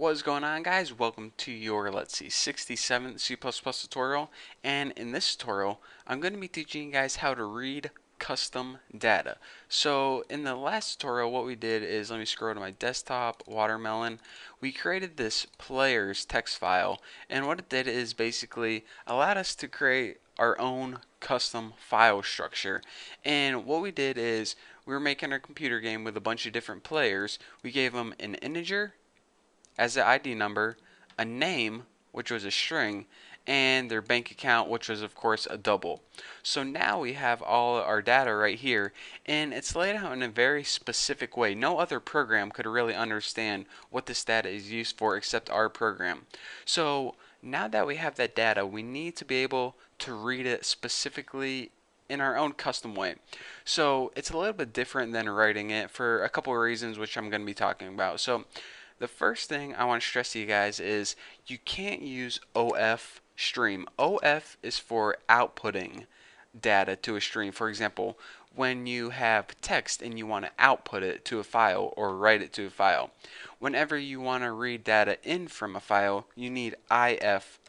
What is going on, guys? Welcome to your, 67th C++ tutorial. And in this tutorial, I'm going to be teaching you guys how to read custom data. So in the last tutorial, what we did is, let me scroll to my desktop, Watermelon. We created this players text file, and what it did is basically allowed us to create our own custom file structure. And what we did is we were making our computer game with a bunch of different players. We gave them an integer as the ID number, a name, which was a string, and their bank account, which was of course a double. So now we have all our data right here, and it's laid out in a very specific way. No other program could really understand what this data is used for except our program. So now that we have that data, we need to be able to read it specifically in our own custom way. So it's a little bit different than writing it for a couple of reasons, which I'm going to be talking about. So the first thing I want to stress to you guys is you can't use OF stream. OF is for outputting data to a stream. For example, when you have text and you want to output it to a file or write it to a file. Whenever you want to read data in from a file, you need IF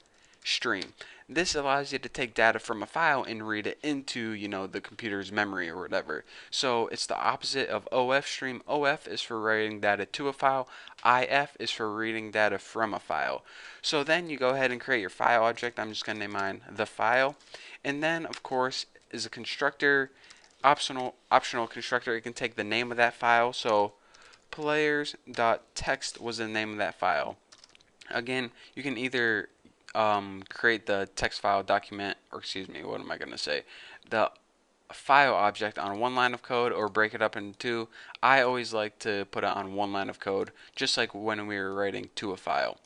stream. This allows you to take data from a file and read it into, the computer's memory or whatever. So it's the opposite of OF stream. OF is for writing data to a file. IF is for reading data from a file. So then you go ahead and create your file object. I'm just going to name mine the file. And then, of course, is a constructor, optional constructor. It can take the name of that file. So players.text was the name of that file. Again, you can either create the text file document, or excuse me, what am I going to say? The file object on one line of code or break it up into two. I always like to put it on one line of code, just like when we were writing to a file.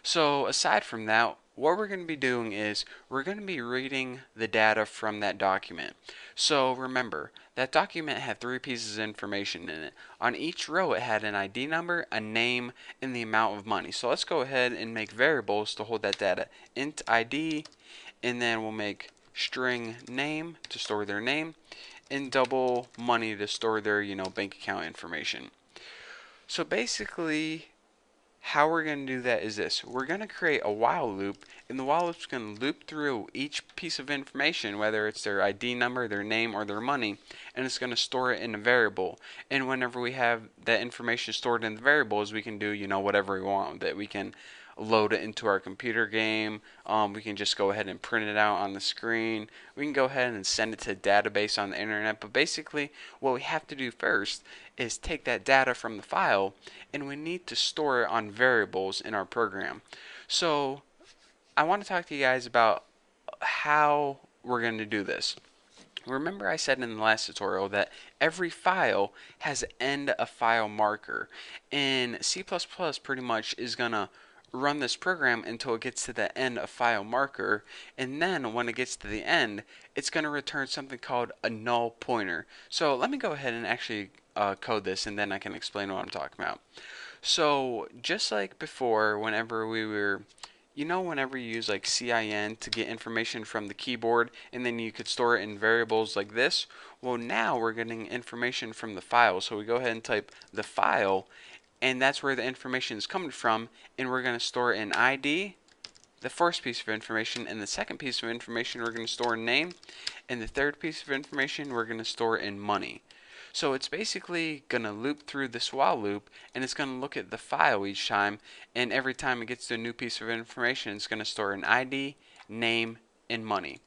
So aside from that, what we're going to be doing is we're going to be reading the data from that document. So remember, that document had three pieces of information in it. On each row it had an ID number, a name, and the amount of money. So let's go ahead and make variables to hold that data. Int ID, and then we'll make string name to store their name, and double money to store their, bank account information. So basically, how we're going to do that is this. We're going to create a while loop, and the while loop is going to loop through each piece of information, whether it's their ID number, their name, or their money, and it's going to store it in a variable. And whenever we have that information stored in the variables, we can do, whatever we want with it. We can load it into our computer game. We can just go ahead and print it out on the screen. We can go ahead and send it to a database on the internet. But basically, what we have to do first is take that data from the file, and we need to store it on variables in our program. So I want to talk to you guys about how we're going to do this. Remember I said in the last tutorial that every file has end of file marker, and C++ pretty much is going to run this program until it gets to the end of file marker, and then when it gets to the end, it's going to return something called a null pointer. So let me go ahead and actually code this, and then I can explain what I'm talking about. So just like before, whenever we were, whenever you use like CIN to get information from the keyboard, and then you could store it in variables like this, well, now we're getting information from the file. So we go ahead and type the file, and that's where the information is coming from, and we're going to store an ID, the first piece of information, and the second piece of information we're going to store in name, and the third piece of information we're going to store in money. So it's basically going to loop through this while loop, and it's going to look at the file each time, and every time it gets to a new piece of information, it's going to store an ID, name, and money.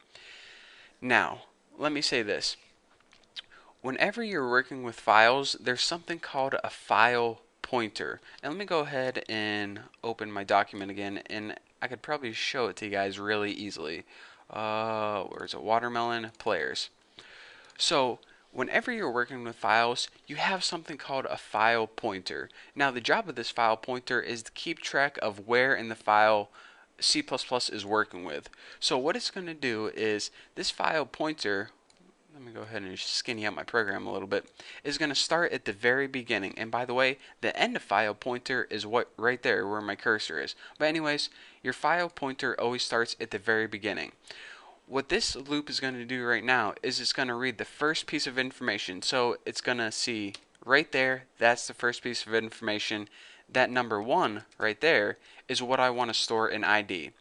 Now, let me say this. Whenever you're working with files, there's something called a file pointer. And let me go ahead and open my document again, and I could probably show it to you guys really easily. Where is it? Watermelon players. So whenever you're working with files, you have something called a file pointer. Now the job of this file pointer is to keep track of where in the file C++ is working with. So what it's going to do is this file pointer, let me go ahead and skinny up my program a little bit, is going to start at the very beginning. And by the way, the end of file pointer is what right there where my cursor is. But anyways, your file pointer always starts at the very beginning. What this loop is going to do right now is it's going to read the first piece of information. So it's going to see right there, that's the first piece of information. that number 1 right there is what I want to store in ID.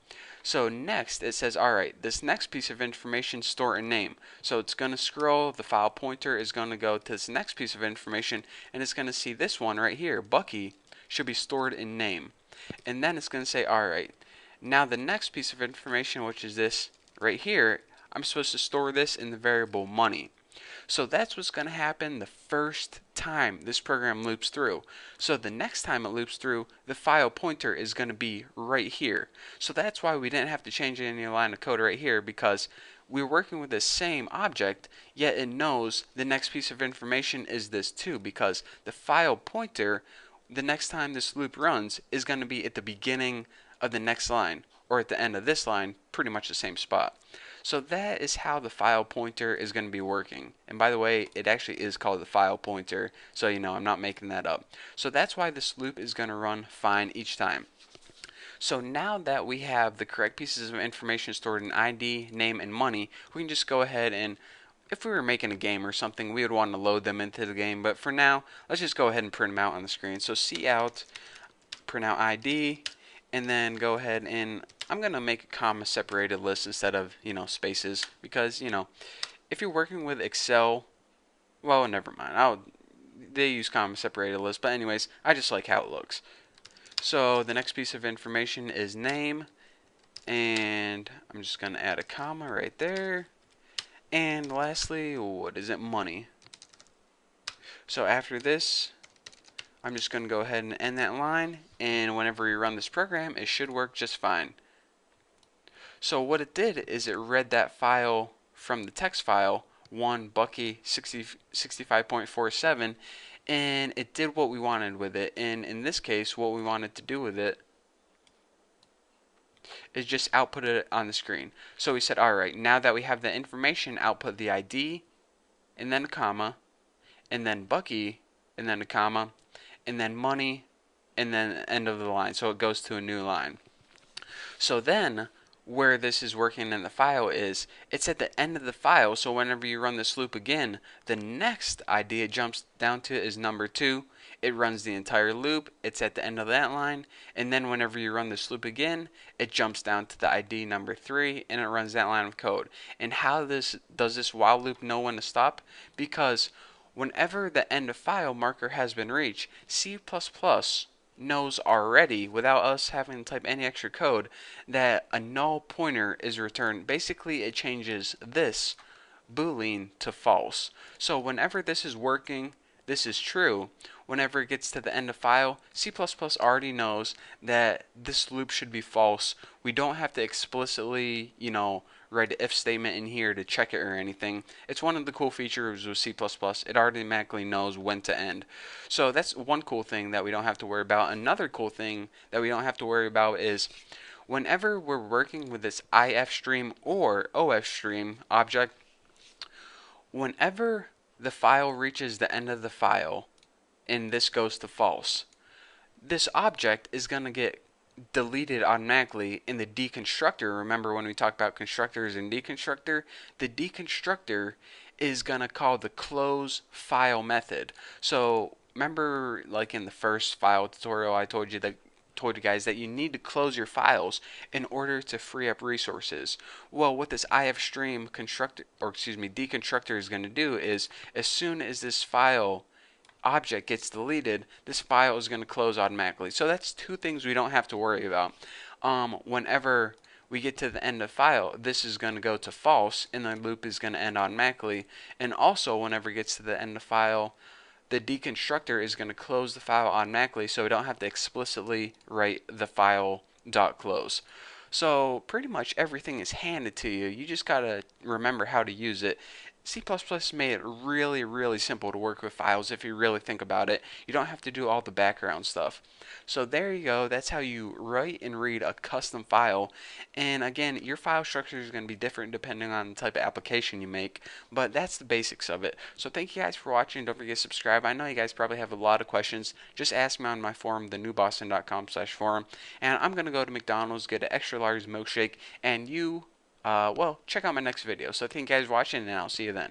So next it says, alright, this next piece of information store in name. So it's going to scroll, the file pointer is going to go to this next piece of information, and it's going to see this one right here, Bucky, should be stored in name. And then it's going to say, alright, now the next piece of information, which is this right here, I'm supposed to store this in the variable money. So that's what's going to happen the first time this program loops through. So the next time it loops through, the file pointer is going to be right here. So that's why we didn't have to change any line of code right here, because we're working with the same object, yet it knows the next piece of information is this too, because the file pointer, the next time this loop runs, is going to be at the beginning of the next line, or at the end of this line, pretty much the same spot. So that is how the file pointer is going to be working. And by the way, it actually is called the file pointer, so you know I'm not making that up. So that's why this loop is going to run fine each time. So now that we have the correct pieces of information stored in ID, name, and money, we can just go ahead and, if we were making a game or something, we would want to load them into the game. But for now, let's just go ahead and print them out on the screen. So cout, print out ID, and then go ahead and I'm going to make a comma separated list instead of, spaces, because, if you're working with Excel, well, never mind. They use comma separated list, but anyways, I just like how it looks. So the next piece of information is name, and I'm just going to add a comma right there. And lastly, what is it? Money. So after this, I'm just going to go ahead and end that line, and whenever we run this program, it should work just fine. So what it did is it read that file from the text file, 1 Bucky 65.47, and it did what we wanted with it. And in this case, what we wanted to do with it is just output it on the screen. So we said, alright, now that we have the information, output the ID, and then a comma, and then Bucky, and then a comma, and then money, and then end of the line. So it goes to a new line. So then, where this is working in the file is, it's at the end of the file, so whenever you run this loop again, the next ID it jumps down to is number 2. It runs the entire loop, it's at the end of that line, and then whenever you run this loop again, it jumps down to the ID number 3, and it runs that line of code. And how does this while loop know when to stop? Because whenever the end of file marker has been reached, C++ knows already, without us having to type any extra code, that a null pointer is returned. Basically, it changes this boolean to false. So whenever this is working, this is true. Whenever it gets to the end of file, C++ already knows that this loop should be false. We don't have to explicitly, write an if statement in here to check it or anything. It's one of the cool features with C++. It automatically knows when to end. So that's one cool thing that we don't have to worry about. Another cool thing that we don't have to worry about is whenever we're working with this ifstream or ofstream object, whenever the file reaches the end of the file and this goes to false, this object is going to get deleted automatically in the deconstructor. Remember when we talked about constructors and deconstructor? The deconstructor is going to call the close file method. So remember, like in the first file tutorial, I told you guys that you need to close your files in order to free up resources. Well, what this ifstream deconstructor is going to do is, as soon as this file object gets deleted, this file is going to close automatically. So that's two things we don't have to worry about. Whenever we get to the end of file, this is going to go to false, and the loop is going to end automatically. And also, whenever it gets to the end of file, the deconstructor is going to close the file automatically, so we don't have to explicitly write the file.close. So pretty much everything is handed to you. You just got to remember how to use it. C++ made it really, really simple to work with files if you really think about it. You don't have to do all the background stuff. So there you go. That's how you write and read a custom file. And again, your file structure is going to be different depending on the type of application you make, but that's the basics of it. So thank you guys for watching. Don't forget to subscribe. I know you guys probably have a lot of questions. Just ask me on my forum, thenewboston.com/forum. And I'm going to go to McDonald's, get an extra large milkshake, and well, check out my next video. So thank you guys for watching, and I'll see you then.